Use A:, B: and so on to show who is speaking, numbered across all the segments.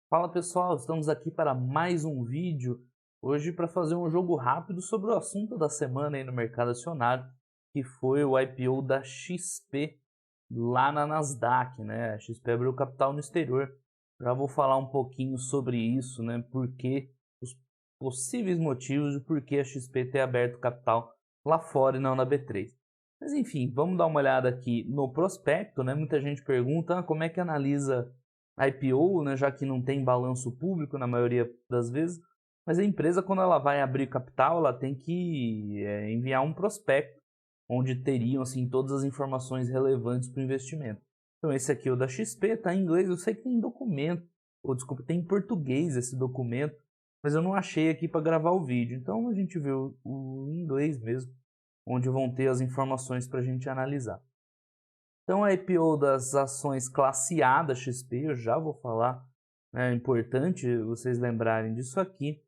A: Fala pessoal, estamos aqui para mais um vídeo, hoje para fazer um jogo rápido sobre o assunto da semana aí no mercado acionário, que foi o IPO da XP lá na Nasdaq, né? A XP abriu capital no exterior. Já vou falar um pouquinho sobre isso, né? Porque os possíveis motivos de por que a XP ter aberto capital lá fora e não na B3. Mas enfim, vamos dar uma olhada aqui no prospecto, né? Muita gente pergunta como é que analisa IPO, né, já que não tem balanço público na maioria das vezes, mas a empresa, quando ela vai abrir capital, ela tem que enviar um prospecto, onde teriam assim, todas as informações relevantes para o investimento. Então esse aqui é o da XP, está em inglês, eu sei que tem documento, ou desculpa, tem em português esse documento, mas eu não achei aqui para gravar o vídeo, então a gente vê o inglês mesmo, onde vão ter as informações para a gente analisar. Então a IPO das ações classe A da XP, eu já vou falar, né, é importante vocês lembrarem disso aqui,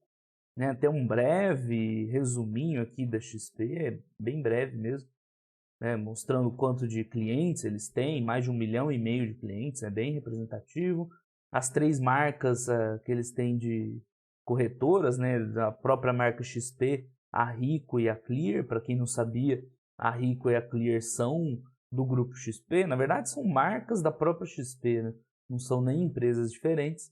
A: né, até um breve resuminho aqui da XP, é bem breve mesmo, né, mostrando quanto de clientes eles têm, mais de 1,5 milhão de clientes, é bem representativo. As três marcas que eles têm de corretoras, né, da própria marca XP, a Rico e a Clear, para quem não sabia, a Rico e a Clear são do grupo XP, na verdade são marcas da própria XP, né? Não são nem empresas diferentes.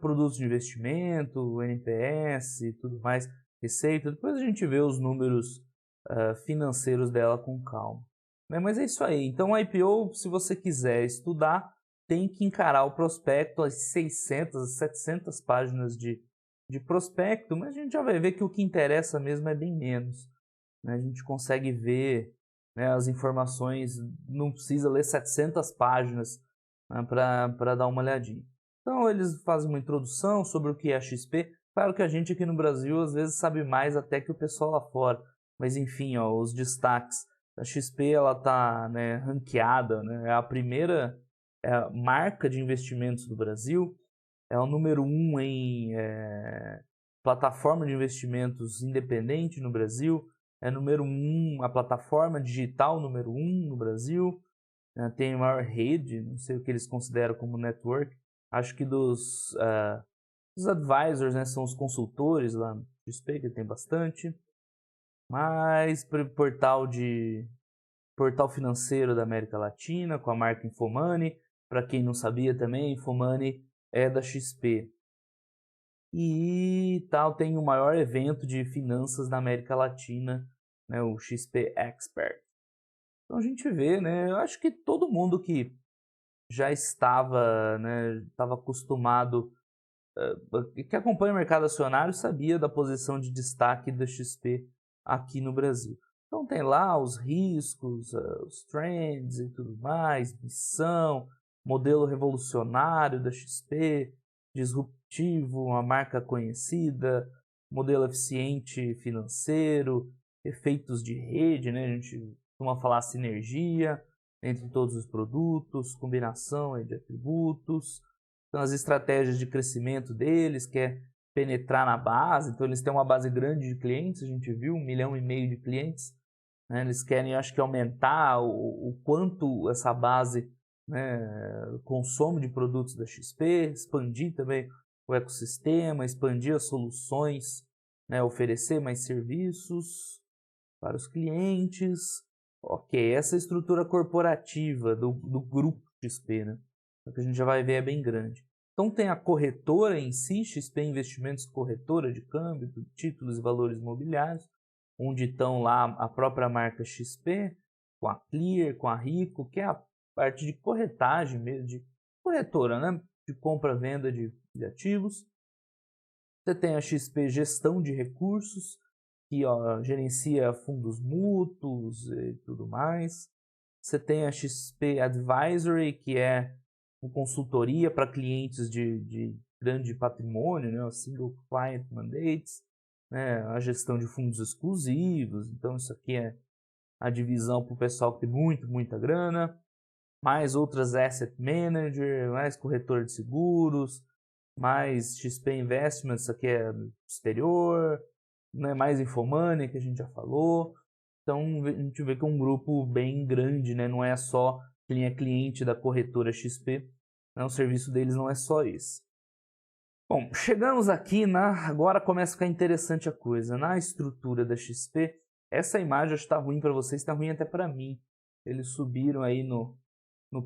A: Produtos de investimento, NPS e tudo mais, receita, depois a gente vê os números financeiros dela com calma. Mas é isso aí, então a IPO, se você quiser estudar, tem que encarar o prospecto, as 600, 700 páginas de prospecto, mas a gente já vai ver que o que interessa mesmo é bem menos, né? A gente consegue ver, né, as informações, não precisa ler 700 páginas, né, para dar uma olhadinha. Então eles fazem uma introdução sobre o que é a XP. Claro que a gente aqui no Brasil às vezes sabe mais até que o pessoal lá fora, mas enfim, ó, os destaques. A XP ela está, né, ranqueada, né, é a primeira marca de investimentos do Brasil, é o número 1 em plataforma de investimentos independente no Brasil, é número 1, a plataforma digital número 1 no Brasil, tem a maior rede, não sei o que eles consideram como network, acho que dos advisors, né, são os consultores lá no XP, que tem bastante, mas portal financeiro da América Latina, com a marca Infomoney, para quem não sabia também, Infomoney é da XP. E tal, tem o maior evento de finanças da América Latina, né, o XP Expert. Então a gente vê, né, eu acho que todo mundo que já estava, né, estava acostumado, que acompanha o mercado acionário, sabia da posição de destaque da XP aqui no Brasil. Então tem lá os riscos, os trends e tudo mais, missão, modelo revolucionário da XP, disruptivo, uma marca conhecida, modelo eficiente financeiro, efeitos de rede, né? A gente costuma falar sinergia entre todos os produtos, combinação de atributos, então as estratégias de crescimento deles, que é penetrar na base, então eles têm uma base grande de clientes, a gente viu, 1,5 milhão de clientes, né? Eles querem, acho que, aumentar o quanto essa base, né, consome de produtos da XP, expandir também o ecossistema, expandir as soluções, né, oferecer mais serviços para os clientes. Ok, essa estrutura corporativa do grupo XP, né? O que a gente já vai ver é bem grande. Então tem a corretora em si, XP Investimentos Corretora de Câmbio, Títulos e Valores Imobiliários, onde estão lá a própria marca XP, com a Clear, com a Rico, que é a parte de corretagem mesmo, de corretora, né? De compra-venda de ativos. Você tem a XP Gestão de Recursos, que gerencia fundos mútuos e tudo mais. Você tem a XP Advisory, que é uma consultoria para clientes de grande patrimônio, né? O Single Client Mandates, né? A gestão de fundos exclusivos. Então isso aqui é a divisão para o pessoal que tem muita grana. Mais outras Asset Manager, mais corretor de seguros, mais XP Investments, isso aqui é do exterior, né? Mais Infomoney, que a gente já falou. Então a gente vê que é um grupo bem grande, né? Não é só quem é cliente da corretora XP, né? O serviço deles não é só esse. Bom, chegamos aqui agora começa a ficar interessante a coisa. Na estrutura da XP, essa imagem está ruim para vocês, está ruim até para mim. Eles subiram aí no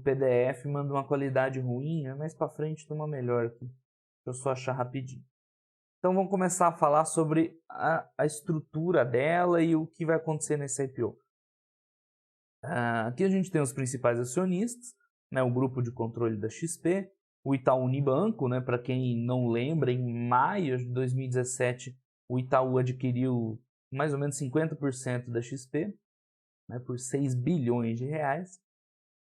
A: PDF, mandam uma qualidade ruim, mais para frente tem uma melhor aqui. Deixa eu só achar rapidinho. Então vamos começar a falar sobre a estrutura dela e o que vai acontecer nesse IPO. Aqui a gente tem os principais acionistas, né, o grupo de controle da XP, o Itaú Unibanco, né, para quem não lembra, em maio de 2017 o Itaú adquiriu mais ou menos 50% da XP, né, por 6 bilhões de reais.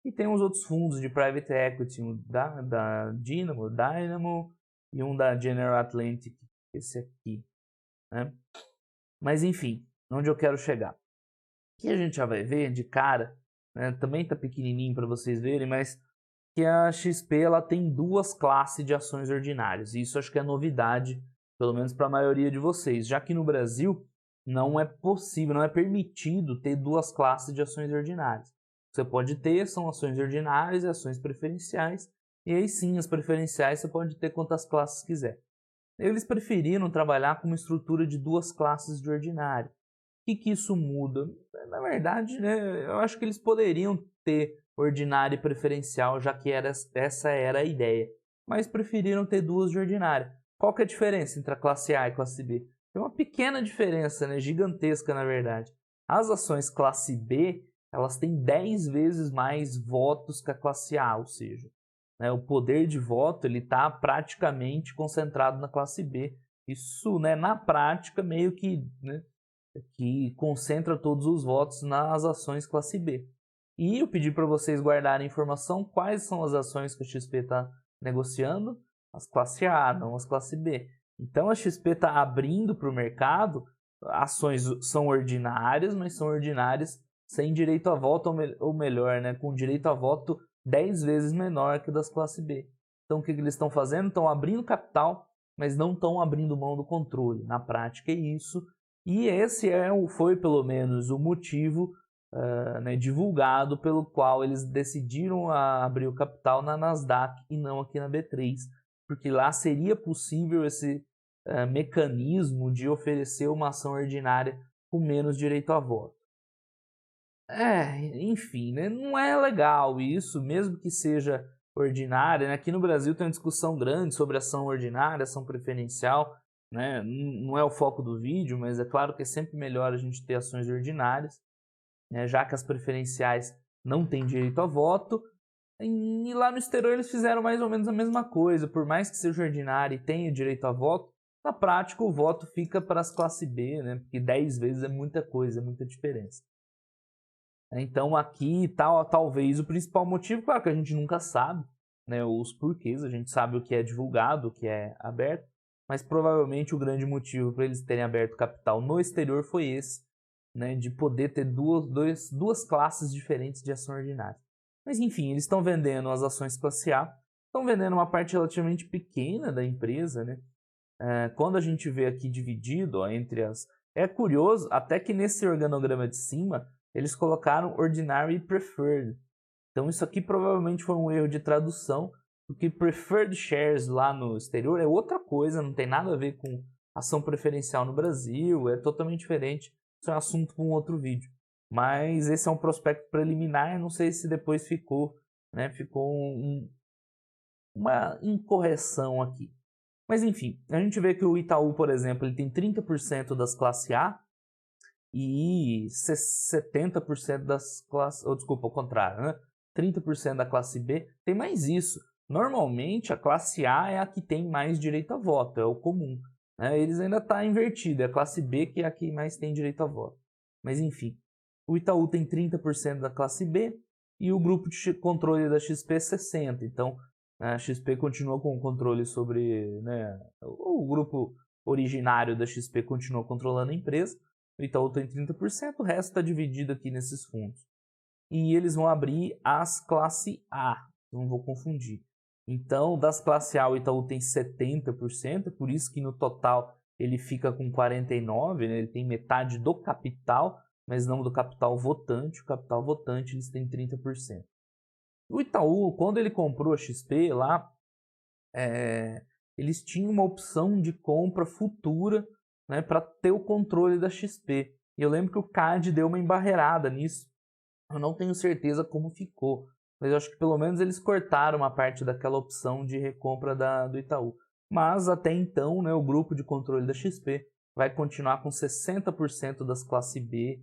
A: E tem os outros fundos de private equity, um da Dynamo e um da General Atlantic, esse aqui. Né? Mas enfim, onde eu quero chegar? Aqui a gente já vai ver de cara, né, também está pequenininho para vocês verem, mas que a XP ela tem duas classes de ações ordinárias. E isso acho que é novidade, pelo menos para a maioria de vocês, já que no Brasil não é possível, não é permitido ter duas classes de ações ordinárias. Você pode ter, são ações ordinárias e ações preferenciais, e aí sim, as preferenciais você pode ter quantas classes quiser. Eles preferiram trabalhar com uma estrutura de duas classes de ordinário. O que isso muda? Na verdade, né, eu acho que eles poderiam ter ordinário e preferencial, já que essa era a ideia. Mas preferiram ter duas de ordinário. Qual que é a diferença entre a classe A e a classe B? Tem uma pequena diferença, né, gigantesca na verdade. As ações classe B, elas têm 10 vezes mais votos que a classe A, ou seja, né, o poder de voto está praticamente concentrado na classe B. Isso, né, na prática, meio que, né, que concentra todos os votos nas ações classe B. E eu pedi para vocês guardarem informação quais são as ações que a XP está negociando, as classe A, não as classe B. Então a XP está abrindo para o mercado, ações são ordinárias, mas são ordinárias sem direito a voto, ou melhor, né, com direito a voto 10 vezes menor que das classe B. Então o que eles estão fazendo? Estão abrindo capital, mas não estão abrindo mão do controle. Na prática é isso. E esse foi pelo menos o motivo né, divulgado pelo qual eles decidiram abrir o capital na Nasdaq e não aqui na B3, porque lá seria possível esse mecanismo de oferecer uma ação ordinária com menos direito a voto. Enfim, né, não é legal isso, mesmo que seja ordinária. Né? Aqui no Brasil tem uma discussão grande sobre ação ordinária, ação preferencial. Né? Não é o foco do vídeo, mas é claro que é sempre melhor a gente ter ações ordinárias, né? Já que as preferenciais não têm direito a voto. E lá no exterior eles fizeram mais ou menos a mesma coisa, por mais que seja ordinário e tenha direito a voto, na prática o voto fica para as classe B, né? Porque 10 vezes é muita coisa, é muita diferença. Então aqui talvez o principal motivo, claro que a gente nunca sabe, né, os porquês, a gente sabe o que é divulgado, o que é aberto, mas provavelmente o grande motivo para eles terem aberto capital no exterior foi esse, né, de poder ter duas classes diferentes de ação ordinária. Mas enfim, eles estão vendendo as ações classe A, estão vendendo uma parte relativamente pequena da empresa, né? Quando a gente vê aqui dividido entre as... É curioso, até que nesse organograma de cima, eles colocaram Ordinary e Preferred. Então isso aqui provavelmente foi um erro de tradução, porque Preferred Shares lá no exterior é outra coisa, não tem nada a ver com ação preferencial no Brasil, é totalmente diferente. Isso é um assunto para um outro vídeo. Mas esse é um prospecto preliminar, não sei se depois ficou, né, uma incorreção aqui. Mas enfim, a gente vê que o Itaú, por exemplo, ele tem 30% das classe A e 70% das classes... desculpa, ao contrário, né? 30% da classe B. Tem mais isso. Normalmente, a classe A é a que tem mais direito a voto, é o comum. Né? Eles ainda estão invertidos, é a classe B que é a que mais tem direito a voto. Mas enfim, o Itaú tem 30% da classe B e o grupo de controle da XP é 60%. Então, a XP continua com o controle sobre... Né, o grupo originário da XP continua controlando a empresa. O Itaú tem 30%, o resto está dividido aqui nesses fundos. E eles vão abrir as classe A, não vou confundir. Então, das classe A, o Itaú tem 70%, por isso que no total ele fica com 49%, né? Ele tem metade do capital, mas não do capital votante. O capital votante eles têm 30%. O Itaú, quando ele comprou a XP lá, eles tinham uma opção de compra futura, né, para ter o controle da XP. E eu lembro que o CAD deu uma embarreirada nisso. Eu não tenho certeza como ficou, mas eu acho que pelo menos eles cortaram uma parte daquela opção de recompra do Itaú. Mas até então, né, o grupo de controle da XP vai continuar com 60% das classes B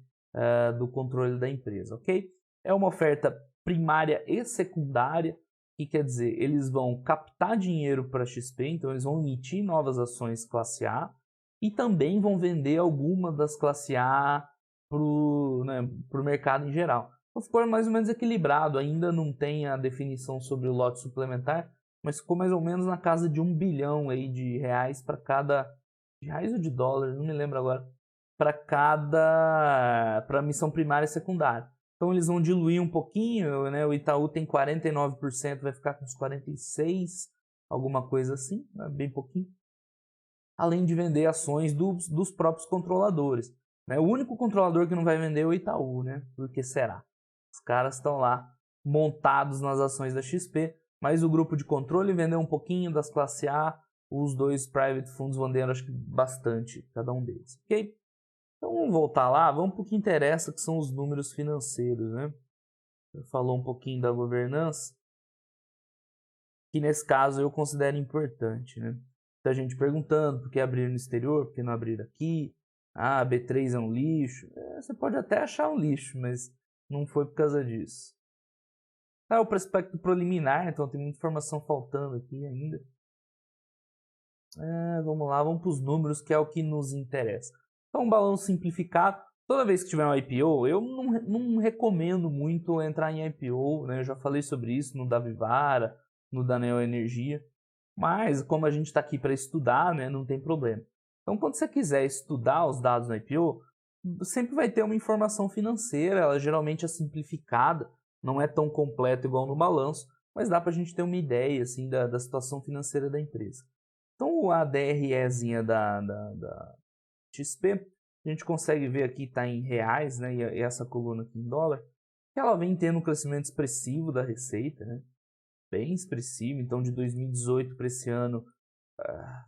A: do controle da empresa, ok? É uma oferta primária e secundária, que quer dizer, eles vão captar dinheiro para a XP, então eles vão emitir novas ações classe A e também vão vender alguma das classe A para o mercado em geral. Então ficou mais ou menos equilibrado, ainda não tem a definição sobre o lote suplementar, mas ficou mais ou menos na casa de 1 bilhão aí de reais para cada... De reais ou de dólar, não me lembro agora. Para missão primária e secundária. Então eles vão diluir um pouquinho, né? O Itaú tem 49%, vai ficar com uns 46%, alguma coisa assim, né? Bem pouquinho. Além de vender ações dos próprios controladores. Né? O único controlador que não vai vender é o Itaú, né? Por que será? Os caras estão lá montados nas ações da XP, mas o grupo de controle vendeu um pouquinho das classe A, os dois private funds venderam acho que bastante, cada um deles, ok? Então vamos voltar lá, vamos para o que interessa, que são os números financeiros, né? Falou um pouquinho da governança, que nesse caso eu considero importante, né? Muita gente perguntando por que abrir no exterior, por que não abrir aqui? Ah, B3 é um lixo. Você pode até achar um lixo, mas não foi por causa disso. O prospecto preliminar, então tem muita informação faltando aqui ainda. Vamos lá, vamos para os números, que é o que nos interessa. Então, um balanço simplificado. Toda vez que tiver um IPO, eu não recomendo muito entrar em IPO, né? Eu já falei sobre isso no da Vivara, no da Neo Energia. Mas, como a gente está aqui para estudar, né, não tem problema. Então, quando você quiser estudar os dados no IPO, sempre vai ter uma informação financeira, ela geralmente é simplificada, não é tão completa igual no balanço, mas dá para a gente ter uma ideia assim, da situação financeira da empresa. Então, a DREzinha da XP, a gente consegue ver aqui, está em reais, né, e essa coluna aqui em dólar, que ela vem tendo um crescimento expressivo da receita, né? Bem expressivo, então de 2018 para esse ano,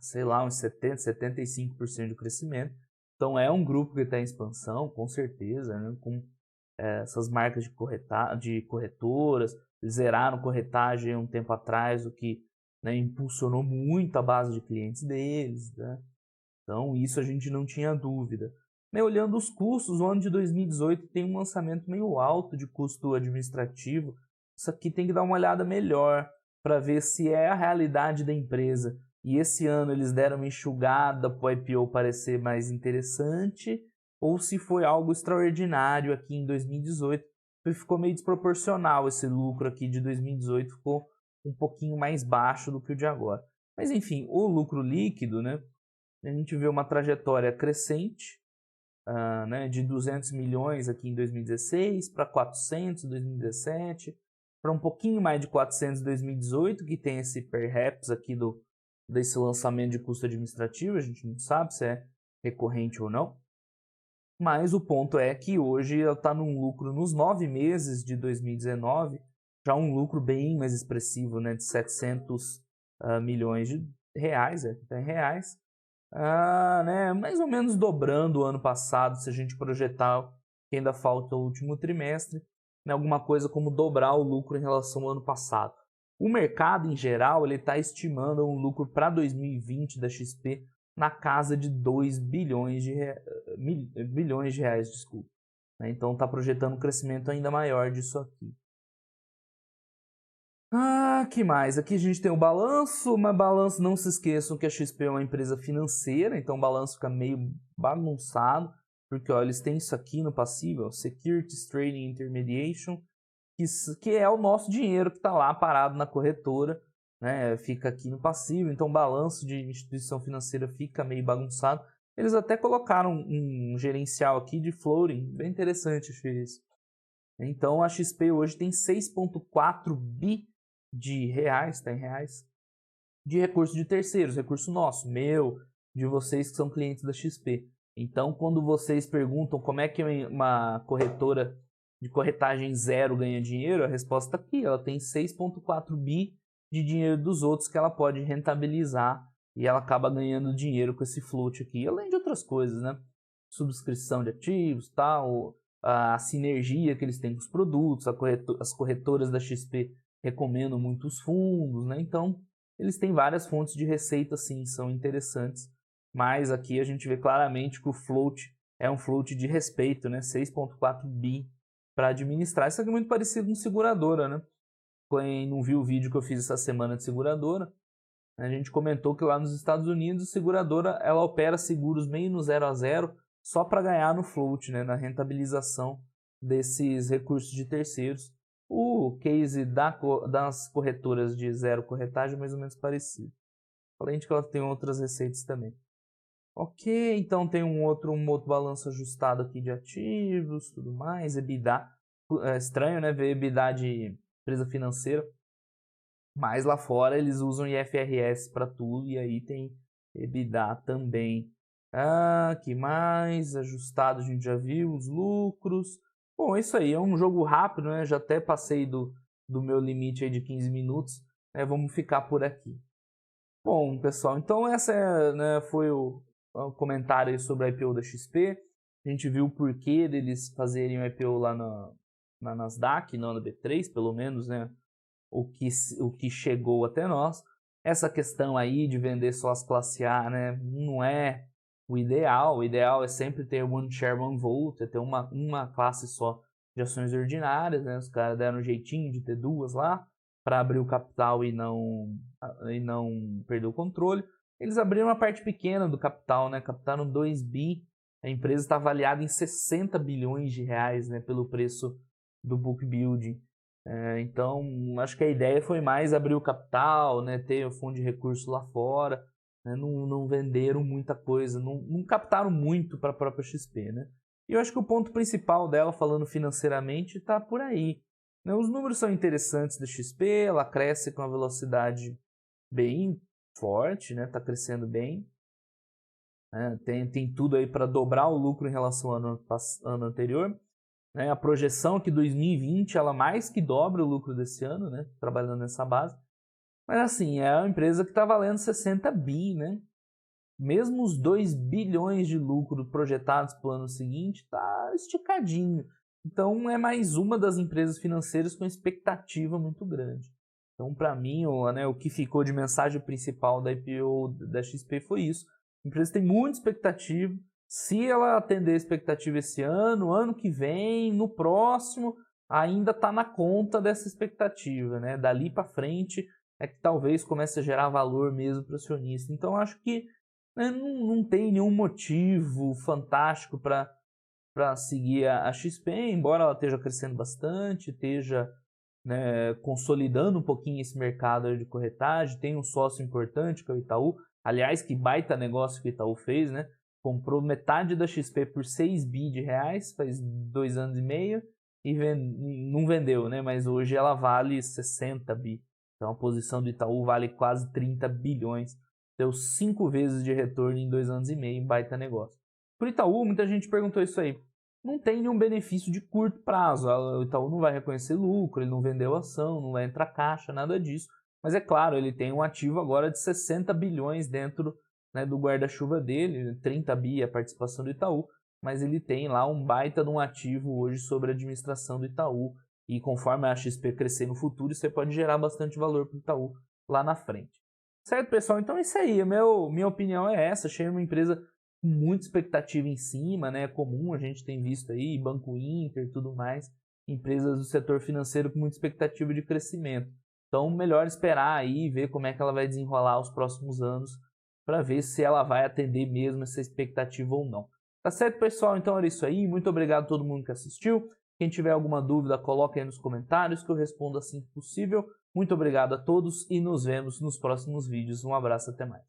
A: sei lá, uns 70%, 75% de crescimento. Então é um grupo que está em expansão, com certeza, né? Com essas marcas de corretoras, zeraram corretagem um tempo atrás, o que, né, impulsionou muito a base de clientes deles, né? Então isso a gente não tinha dúvida. Olhando os custos, o ano de 2018 tem um lançamento meio alto de custo administrativo. Isso aqui tem que dar uma olhada melhor para ver se é a realidade da empresa. E esse ano eles deram uma enxugada para o IPO parecer mais interessante, ou se foi algo extraordinário aqui em 2018. Ficou meio desproporcional esse lucro aqui de 2018, ficou um pouquinho mais baixo do que o de agora. Mas enfim, o lucro líquido, né, a gente vê uma trajetória crescente, né, de 200 milhões aqui em 2016, para 400 em 2017, para um pouquinho mais de 400 em 2018, que tem esse perhaps aqui desse lançamento de custo administrativo, a gente não sabe se é recorrente ou não. Mas o ponto é que hoje ela está num lucro nos 9 meses de 2019, já um lucro bem mais expressivo, né, de 700 milhões de reais, tá em reais, né, mais ou menos dobrando o ano passado, se a gente projetar que ainda falta o último trimestre, né, alguma coisa como dobrar o lucro em relação ao ano passado. O mercado, em geral, ele está estimando um lucro para 2020 da XP na casa de 2 bilhões de reais, desculpa. Então está projetando um crescimento ainda maior disso aqui. Que mais? Aqui a gente tem o balanço, mas balanço, não se esqueçam que a XP é uma empresa financeira, então o balanço fica meio bagunçado, porque ó, eles têm isso aqui no passivo, Securities Trading Intermediation, que é o nosso dinheiro que está lá parado na corretora, né? Fica aqui no passivo, então o balanço de instituição financeira fica meio bagunçado. Eles até colocaram um gerencial aqui de floating, bem interessante, achei isso. Então a XP hoje tem 6,4 bi de reais, tá em reais, de recurso de terceiros, recurso nosso, meu, de vocês que são clientes da XP. Então quando vocês perguntam como é que uma corretora de corretagem zero ganha dinheiro, a resposta aqui, ela tem 6,4 bi de dinheiro dos outros que ela pode rentabilizar e ela acaba ganhando dinheiro com esse float aqui, além de outras coisas, né? Subscrição de ativos, tal, a sinergia que eles têm com os produtos, as corretoras da XP recomendam muitos fundos, né? Então, eles têm várias fontes de receita, sim, são interessantes, mas aqui a gente vê claramente que o float é um float de respeito, né? 6,4 bi para administrar. Isso aqui é muito parecido com seguradora, né? Quem não viu o vídeo que eu fiz essa semana de seguradora, a gente comentou que lá nos Estados Unidos a seguradora ela opera seguros meio no 0 a 0 só para ganhar no float, né? Na rentabilização desses recursos de terceiros. O case das corretoras de zero corretagem é mais ou menos parecido. Além de que ela tem outras receitas também. Ok, então tem um outro balanço ajustado aqui de ativos, tudo mais, EBITDA. É estranho, né, ver EBITDA de empresa financeira, mas lá fora eles usam IFRS para tudo e aí tem EBITDA também. Ah, que mais? Ajustado a gente já viu, os lucros. Bom, isso aí é um jogo rápido, né? Já até passei do meu limite aí de 15 minutos, né? Vamos ficar por aqui. Bom, pessoal, então essa né, foi o comentário aí sobre a IPO da XP. A gente viu o porquê deles fazerem o IPO lá na Nasdaq, não na B3, pelo menos, né? O que chegou até nós. Essa questão aí de vender só as classe A, né? Não é o ideal. O ideal é sempre ter one share, one vote, é ter uma classe só de ações ordinárias, né? Os caras deram um jeitinho de ter duas lá para abrir o capital e não perder o controle. Eles abriram uma parte pequena do capital, né? Captaram 2 bi. A empresa está avaliada em 60 bilhões de reais, né? Pelo preço do book building. Então, acho que a ideia foi mais abrir o capital, né? Ter o fundo de recursos lá fora. Né? Não venderam muita coisa, não captaram muito para a própria XP, né? E eu acho que o ponto principal dela, falando financeiramente, está por aí. Né? Os números são interessantes da XP, ela cresce com uma velocidade bem forte, né? Está crescendo bem. Tem tudo aí para dobrar o lucro em relação ao ano anterior. Né? A projeção é que 2020 ela mais que dobra o lucro desse ano, né? Trabalhando nessa base. Mas assim, é uma empresa que está valendo 60 bi, né? Mesmo os 2 bilhões de lucro projetados para o ano seguinte, está esticadinho. Então é mais uma das empresas financeiras com expectativa muito grande. Então, para mim, o que ficou de mensagem principal da IPO da XP foi isso. A empresa tem muita expectativa. Se ela atender a expectativa esse ano que vem, no próximo, ainda está na conta dessa expectativa. Né? Dali para frente é que talvez comece a gerar valor mesmo para o acionista. Então, acho que não tem nenhum motivo fantástico para seguir a XP, embora ela esteja crescendo bastante, esteja né, consolidando um pouquinho esse mercado de corretagem, tem um sócio importante que é o Itaú. Aliás, que baita negócio que o Itaú fez, né? Comprou metade da XP por 6 bi de reais, faz 2 anos e meio, e não vendeu, né? Mas hoje ela vale 60 bi. Então a posição do Itaú vale quase 30 bilhões. Deu 5 vezes de retorno em 2 anos e meio, baita negócio. Por Itaú, muita gente perguntou isso aí. Não tem nenhum benefício de curto prazo. O Itaú não vai reconhecer lucro, ele não vendeu ação, não vai entrar caixa, nada disso. Mas é claro, ele tem um ativo agora de 60 bilhões dentro né, do guarda-chuva dele, 30 bi a participação do Itaú, mas ele tem lá um baita de um ativo hoje sobre a administração do Itaú. E conforme a XP crescer no futuro, isso pode gerar bastante valor para o Itaú lá na frente. Certo, pessoal? Então é isso aí. Minha opinião é essa. Achei uma empresa com muita expectativa em cima, né? É comum, a gente tem visto aí, Banco Inter e tudo mais, empresas do setor financeiro com muita expectativa de crescimento. Então, melhor esperar aí, ver como é que ela vai desenrolar os próximos anos, para ver se ela vai atender mesmo essa expectativa ou não. Tá certo, pessoal? Então era isso aí. Muito obrigado a todo mundo que assistiu. Quem tiver alguma dúvida, coloque aí nos comentários que eu respondo assim que possível. Muito obrigado a todos e nos vemos nos próximos vídeos. Um abraço, até mais.